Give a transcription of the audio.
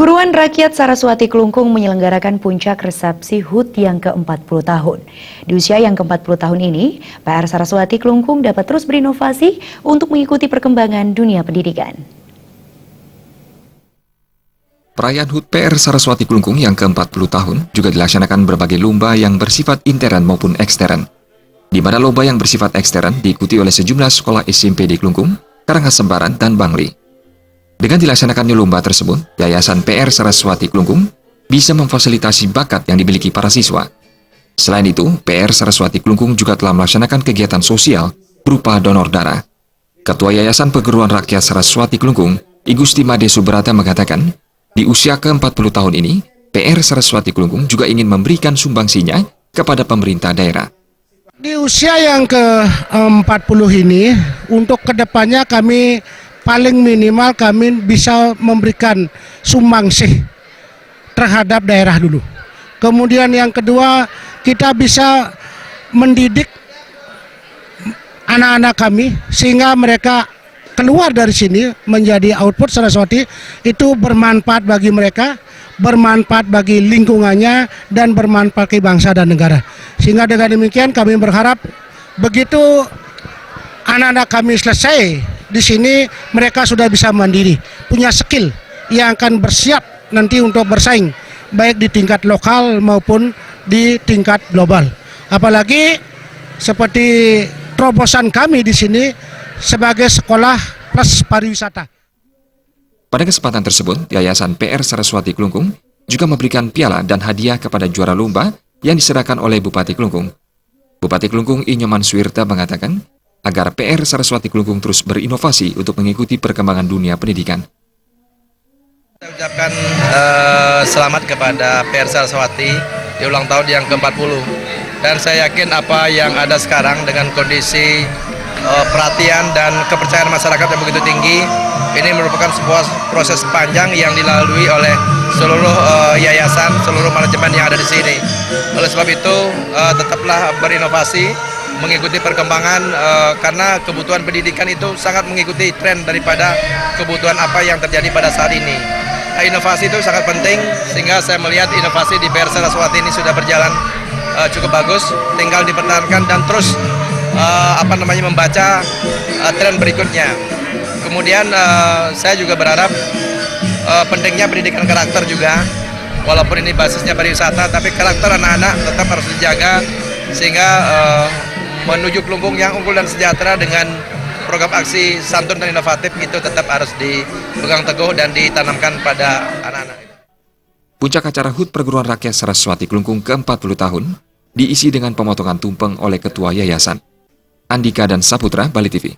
Perguruan Rakyat Saraswati Kelungkung menyelenggarakan puncak resepsi HUT yang ke-40 tahun. Di usia yang ke-40 tahun ini, PR Saraswati Kelungkung dapat terus berinovasi untuk mengikuti perkembangan dunia pendidikan. Perayaan HUT PR Saraswati Kelungkung yang ke-40 tahun juga dilaksanakan berbagai lomba yang bersifat intern maupun ekstern. Di mana lomba yang bersifat ekstern diikuti oleh sejumlah sekolah SMP di Kelungkung, Karangasem dan Bangli. Dengan dilaksanakannya lomba tersebut, Yayasan PR Saraswati Kelungkung bisa memfasilitasi bakat yang dimiliki para siswa. Selain itu, PR Saraswati Kelungkung juga telah melaksanakan kegiatan sosial berupa donor darah. Ketua Yayasan Perguruan Rakyat Saraswati Kelungkung, I Gusti Made Subrata mengatakan, di usia ke-40 tahun ini, PR Saraswati Kelungkung juga ingin memberikan sumbangsinya kepada pemerintah daerah. Di usia yang ke-40 ini, untuk kedepannya kami paling minimal kami bisa memberikan sumbangsih terhadap daerah dulu. Kemudian yang kedua, kita bisa mendidik anak-anak kami sehingga mereka keluar dari sini menjadi output Saraswati itu bermanfaat bagi mereka, bermanfaat bagi lingkungannya, dan bermanfaat bagi bangsa dan negara. Sehingga dengan demikian kami berharap begitu anak-anak kami selesai di sini, mereka sudah bisa mandiri, punya skill yang akan bersiap nanti untuk bersaing, baik di tingkat lokal maupun di tingkat global. Apalagi seperti terobosan kami di sini sebagai sekolah plus pariwisata. Pada kesempatan tersebut, Yayasan PR Saraswati Kelungkung juga memberikan piala dan hadiah kepada juara lomba yang diserahkan oleh Bupati Kelungkung. Bupati Kelungkung I Nyoman Suwirta mengatakan, agar PR Saraswati Kelungkung terus berinovasi untuk mengikuti perkembangan dunia pendidikan. Saya ucapkan selamat kepada PR Saraswati di ulang tahun yang ke-40. Dan saya yakin apa yang ada sekarang dengan kondisi perhatian dan kepercayaan masyarakat yang begitu tinggi, ini merupakan sebuah proses panjang yang dilalui oleh seluruh yayasan, seluruh manajemen yang ada di sini. Oleh sebab itu, tetaplah berinovasi, mengikuti perkembangan karena kebutuhan pendidikan itu sangat mengikuti tren daripada kebutuhan apa yang terjadi pada saat ini. Nah, inovasi itu sangat penting sehingga saya melihat inovasi di PR Saraswati ini sudah berjalan cukup bagus, tinggal dipertahankan dan terus membaca tren berikutnya. Kemudian saya juga berharap pentingnya pendidikan karakter juga, walaupun ini basisnya pariwisata, tapi karakter anak-anak tetap harus dijaga sehingga menuju Kelungkung yang unggul dan sejahtera dengan program aksi santun dan inovatif itu tetap harus dipegang teguh dan ditanamkan pada anak-anak. Puncak acara HUT Perguruan Rakyat Saraswati Kelungkung ke-40 tahun diisi dengan pemotongan tumpeng oleh Ketua Yayasan. Andika dan Saputra, Bali TV.